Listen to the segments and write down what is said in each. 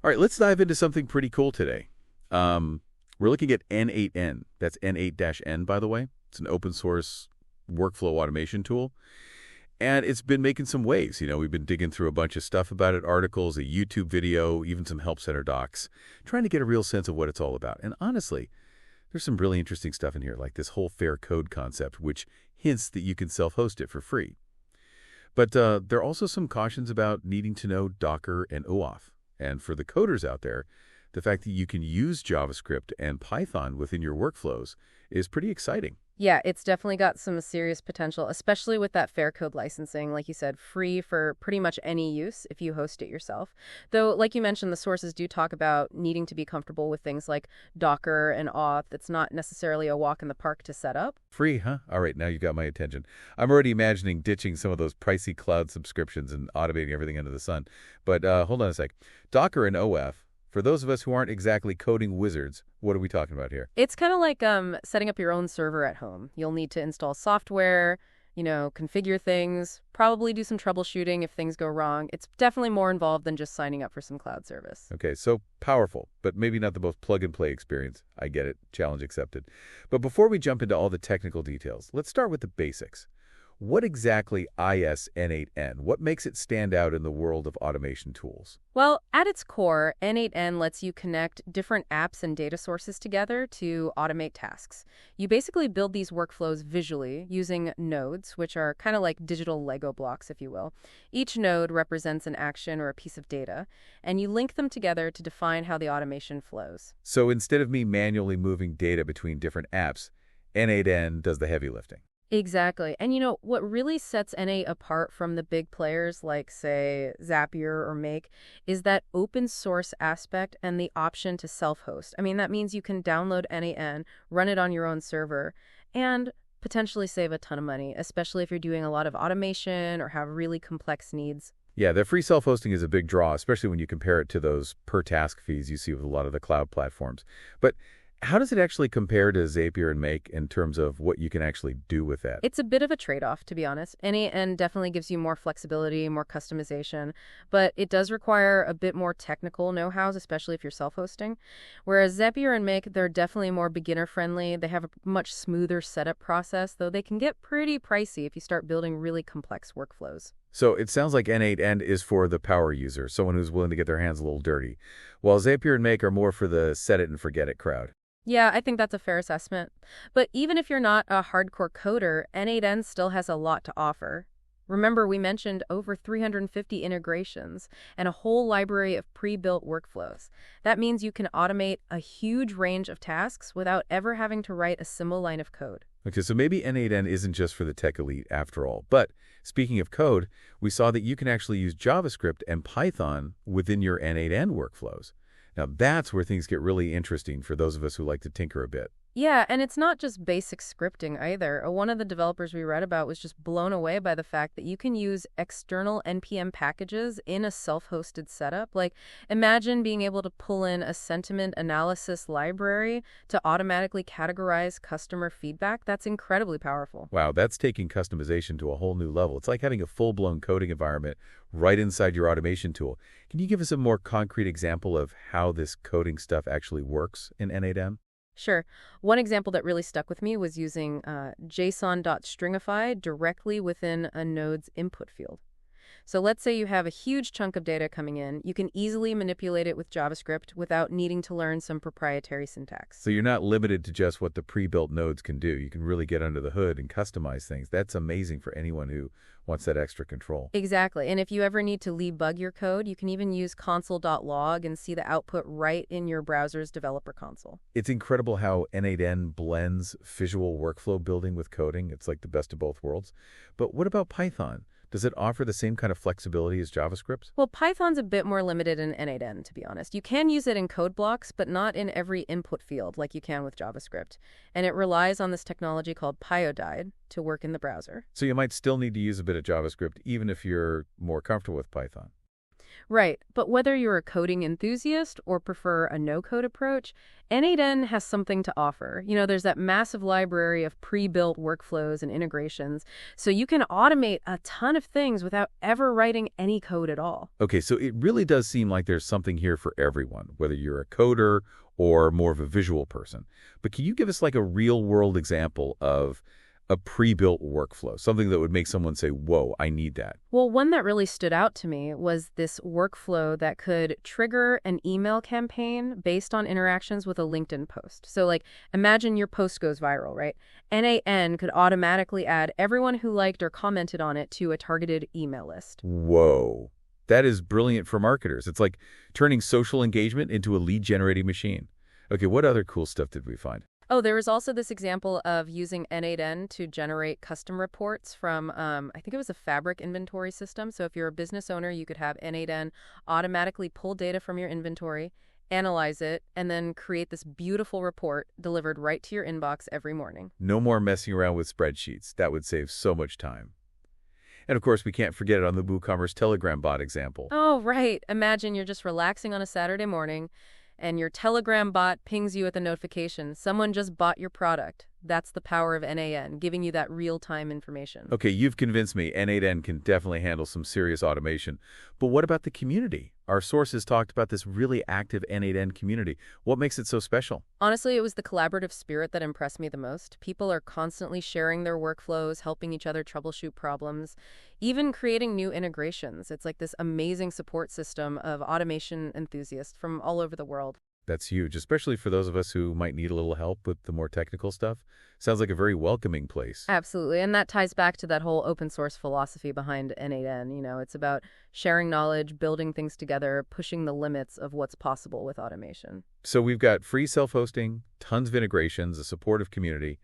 All right, let's dive into something pretty cool today. We're looking at n8n. That's n8-n, by the way. It's an open source workflow automation tool. And it's been making some waves. We've been digging through a bunch of stuff about it, articles, a YouTube video, even some Help Center docs, trying to get a real sense of what it's all about. And honestly, there's some really interesting stuff in here, like this whole fair code concept, which hints that you can self-host it for free. But there are also some cautions about needing to know Docker and OAuth. And for the coders out there, the fact that you can use JavaScript and Python within your workflows is pretty exciting. Yeah, it's definitely got some serious potential, especially with that fair code licensing, like you said, free for pretty much any use if you host it yourself. Though, like you mentioned, the sources do talk about needing to be comfortable with things like Docker and auth. It's not necessarily a walk in the park to set up. Free, huh? All right, now you've got my attention. I'm already imagining ditching some of those pricey cloud subscriptions and automating everything under the sun. But hold on a sec. Docker and OAuth, for those of us who aren't exactly coding wizards, what are we talking about here? It's kind of like setting up your own server at home. You'll need to install software, configure things, probably do some troubleshooting if things go wrong. It's definitely more involved than just signing up for some cloud service. Okay, so powerful, but maybe not the most plug-and-play experience. I get it. Challenge accepted. But before we jump into all the technical details, let's start with the basics. What exactly is n8n? What makes it stand out in the world of automation tools? Well, at its core, n8n lets you connect different apps and data sources together to automate tasks. You basically build these workflows visually using nodes, which are kind of like digital Lego blocks, if you will. Each node represents an action or a piece of data, and you link them together to define how the automation flows. So instead of me manually moving data between different apps, n8n does the heavy lifting. Exactly. And what really sets n8 apart from the big players like, say, Zapier or Make is that open source aspect and the option to self-host. I mean, that means you can download n8n, run it on your own server, and potentially save a ton of money, especially if you're doing a lot of automation or have really complex needs. Yeah, the free self-hosting is a big draw, especially when you compare it to those per-task fees you see with a lot of the cloud platforms. But how does it actually compare to Zapier and Make in terms of what you can actually do with that? It's a bit of a trade-off, to be honest. n8n definitely gives you more flexibility, more customization, but it does require a bit more technical know-how, especially if you're self-hosting. Whereas Zapier and Make, they're definitely more beginner-friendly. They have a much smoother setup process, though they can get pretty pricey if you start building really complex workflows. So it sounds like n8n is for the power user, someone who's willing to get their hands a little dirty, while Zapier and Make are more for the set-it-and-forget-it crowd. Yeah, I think that's a fair assessment. But even if you're not a hardcore coder, n8n still has a lot to offer. Remember, we mentioned over 350 integrations and a whole library of pre-built workflows. That means you can automate a huge range of tasks without ever having to write a single line of code. Okay, so maybe n8n isn't just for the tech elite after all. But speaking of code, we saw that you can actually use JavaScript and Python within your n8n workflows. Now, that's where things get really interesting for those of us who like to tinker a bit. Yeah, and it's not just basic scripting either. One of the developers we read about was just blown away by the fact that you can use external NPM packages in a self-hosted setup. Like, imagine being able to pull in a sentiment analysis library to automatically categorize customer feedback. That's incredibly powerful. Wow, that's taking customization to a whole new level. It's like having a full-blown coding environment right inside your automation tool. Can you give us a more concrete example of how this coding stuff actually works in n8n? Sure. One example that really stuck with me was using JSON.stringify directly within a node's input field. So let's say you have a huge chunk of data coming in. You can easily manipulate it with JavaScript without needing to learn some proprietary syntax. So you're not limited to just what the pre-built nodes can do. You can really get under the hood and customize things. That's amazing for anyone who wants that extra control. Exactly. And if you ever need to debug your code, you can even use console.log and see the output right in your browser's developer console. It's incredible how n8n blends visual workflow building with coding. It's like the best of both worlds. But what about Python? Does it offer the same kind of flexibility as JavaScript? Well, Python's a bit more limited in n8n, to be honest. You can use it in code blocks, but not in every input field like you can with JavaScript. And it relies on this technology called pyodide to work in the browser. So you might still need to use a bit of JavaScript even if you're more comfortable with Python. Right, but whether you're a coding enthusiast or prefer a no-code approach, n8n has something to offer. There's that massive library of pre-built workflows and integrations, so you can automate a ton of things without ever writing any code at all. Okay, so it really does seem like there's something here for everyone, whether you're a coder or more of a visual person. But can you give us like a real-world example of a pre-built workflow, something that would make someone say, whoa, I need that? Well, one that really stood out to me was this workflow that could trigger an email campaign based on interactions with a LinkedIn post. So, imagine your post goes viral, right? n8n could automatically add everyone who liked or commented on it to a targeted email list. Whoa. That is brilliant for marketers. It's like turning social engagement into a lead-generating machine. Okay, what other cool stuff did we find? Oh, there was also this example of using n8n to generate custom reports from, I think it was a fabric inventory system. So if you're a business owner, you could have n8n automatically pull data from your inventory, analyze it, and then create this beautiful report delivered right to your inbox every morning. No more messing around with spreadsheets. That would save so much time. And of course, we can't forget it on the WooCommerce Telegram bot example. Oh, right. Imagine you're just relaxing on a Saturday morning, and your Telegram bot pings you with a notification. Someone just bought your product. That's the power of n8n, giving you that real-time information. Okay, you've convinced me. n8n can definitely handle some serious automation. But what about the community? Our sources talked about this really active n8n community. What makes it so special? Honestly, it was the collaborative spirit that impressed me the most. People are constantly sharing their workflows, helping each other troubleshoot problems, even creating new integrations. It's like this amazing support system of automation enthusiasts from all over the world. That's huge, especially for those of us who might need a little help with the more technical stuff. Sounds like a very welcoming place. Absolutely, and that ties back to that whole open source philosophy behind n8n. It's about sharing knowledge, building things together, pushing the limits of what's possible with automation. So we've got free self-hosting, tons of integrations, a supportive community.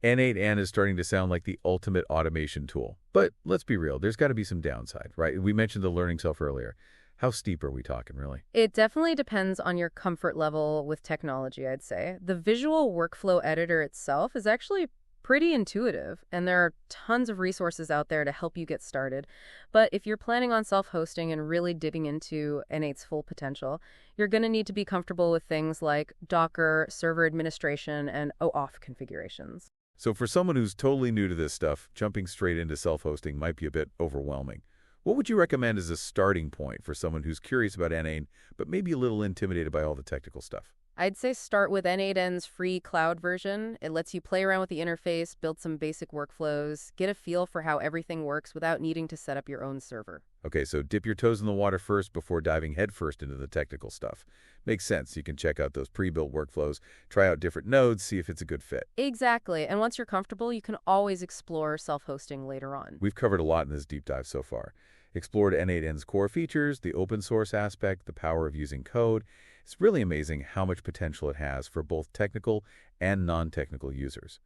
n8n is starting to sound like the ultimate automation tool. But let's be real, there's got to be some downside, right? We mentioned the learning curve earlier. How steep are we talking, really? It definitely depends on your comfort level with technology, I'd say. The visual workflow editor itself is actually pretty intuitive, and there are tons of resources out there to help you get started. But if you're planning on self-hosting and really digging into n8's full potential, you're going to need to be comfortable with things like Docker, server administration, and OAuth configurations. So for someone who's totally new to this stuff, jumping straight into self-hosting might be a bit overwhelming. What would you recommend as a starting point for someone who's curious about n8n, but maybe a little intimidated by all the technical stuff? I'd say start with n8n's free cloud version. It lets you play around with the interface, build some basic workflows, get a feel for how everything works without needing to set up your own server. Okay, so dip your toes in the water first before diving headfirst into the technical stuff. Makes sense. You can check out those pre-built workflows, try out different nodes, see if it's a good fit. Exactly. And once you're comfortable, you can always explore self-hosting later on. We've covered a lot in this deep dive so far. Explored n8n's core features, the open source aspect, the power of using code. It's really amazing how much potential it has for both technical and non-technical users.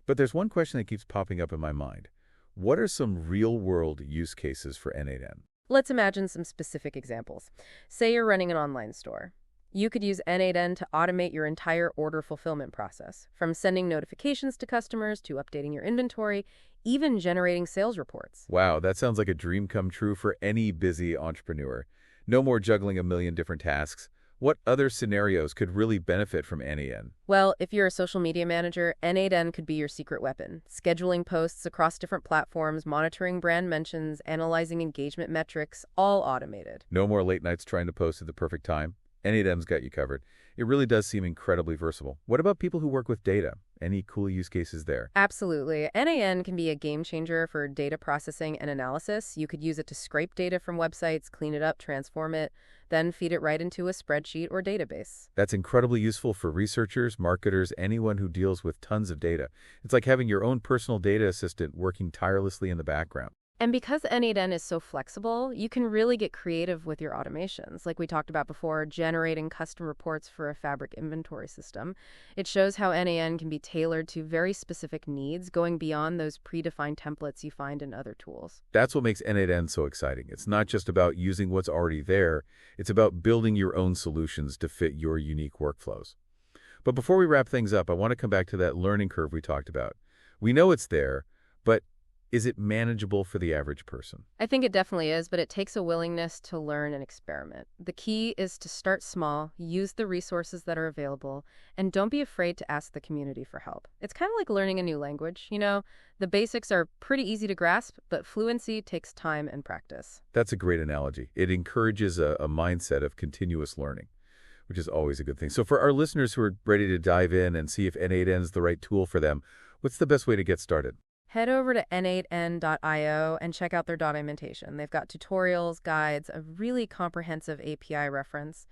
But there's one question that keeps popping up in my mind. What are some real-world use cases for n8n? Let's imagine some specific examples. Say you're running an online store. You could use n8n to automate your entire order fulfillment process, from sending notifications to customers to updating your inventory, even generating sales reports. Wow, that sounds like a dream come true for any busy entrepreneur. No more juggling a million different tasks. What other scenarios could really benefit from n8n? Well, if you're a social media manager, n8n could be your secret weapon. Scheduling posts across different platforms, monitoring brand mentions, analyzing engagement metrics, all automated. No more late nights trying to post at the perfect time. n8n's got you covered. It really does seem incredibly versatile. What about people who work with data? Any cool use cases there? Absolutely. n8n can be a game changer for data processing and analysis. You could use it to scrape data from websites, clean it up, transform it, then feed it right into a spreadsheet or database. That's incredibly useful for researchers, marketers, anyone who deals with tons of data. It's like having your own personal data assistant working tirelessly in the background. And because n8n is so flexible, you can really get creative with your automations. Like we talked about before, generating custom reports for a fabric inventory system. It shows how n8n can be tailored to very specific needs, going beyond those predefined templates you find in other tools. That's what makes n8n so exciting. It's not just about using what's already there. It's about building your own solutions to fit your unique workflows. But before we wrap things up, I want to come back to that learning curve we talked about. We know it's there, but Is it manageable for the average person? I think it definitely is, but it takes a willingness to learn and experiment. The key is to start small, use the resources that are available, and don't be afraid to ask the community for help. It's kind of like learning a new language. The basics are pretty easy to grasp, but fluency takes time and practice. That's a great analogy. It encourages a mindset of continuous learning, which is always a good thing. So for our listeners who are ready to dive in and see if n8n is the right tool for them, what's the best way to get started? Head over to n8n.io and check out their documentation. They've got tutorials, guides, a really comprehensive API reference.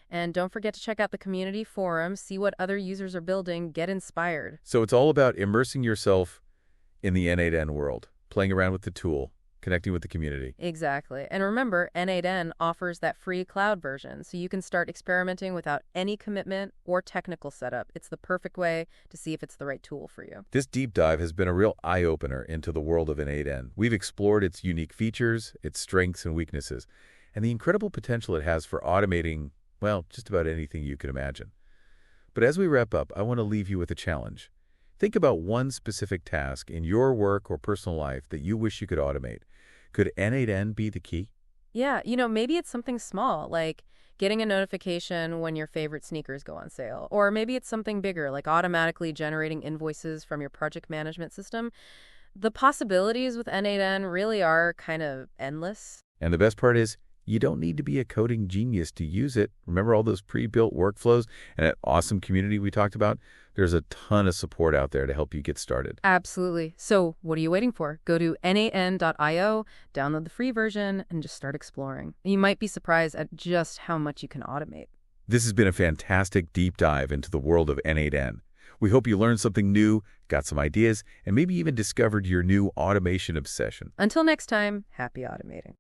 And don't forget to check out the community forum, see what other users are building, get inspired. So it's all about immersing yourself in the n8n world, playing around with the tool, connecting with the community. Exactly. And remember, n8n offers that free cloud version, so you can start experimenting without any commitment or technical setup. It's the perfect way to see if it's the right tool for you. This deep dive has been a real eye-opener into the world of n8n. We've explored its unique features, its strengths and weaknesses, and the incredible potential it has for automating, well, just about anything you can imagine. But as we wrap up, I want to leave you with a challenge. Think about one specific task in your work or personal life that you wish you could automate. Could n8n be the key? Yeah, maybe it's something small, like getting a notification when your favorite sneakers go on sale. Or maybe it's something bigger, like automatically generating invoices from your project management system. The possibilities with n8n really are kind of endless. And the best part is, you don't need to be a coding genius to use it. Remember all those pre-built workflows and that awesome community we talked about? There's a ton of support out there to help you get started. Absolutely. So what are you waiting for? Go to n8n.io, download the free version, and just start exploring. You might be surprised at just how much you can automate. This has been a fantastic deep dive into the world of n8n. We hope you learned something new, got some ideas, and maybe even discovered your new automation obsession. Until next time, happy automating.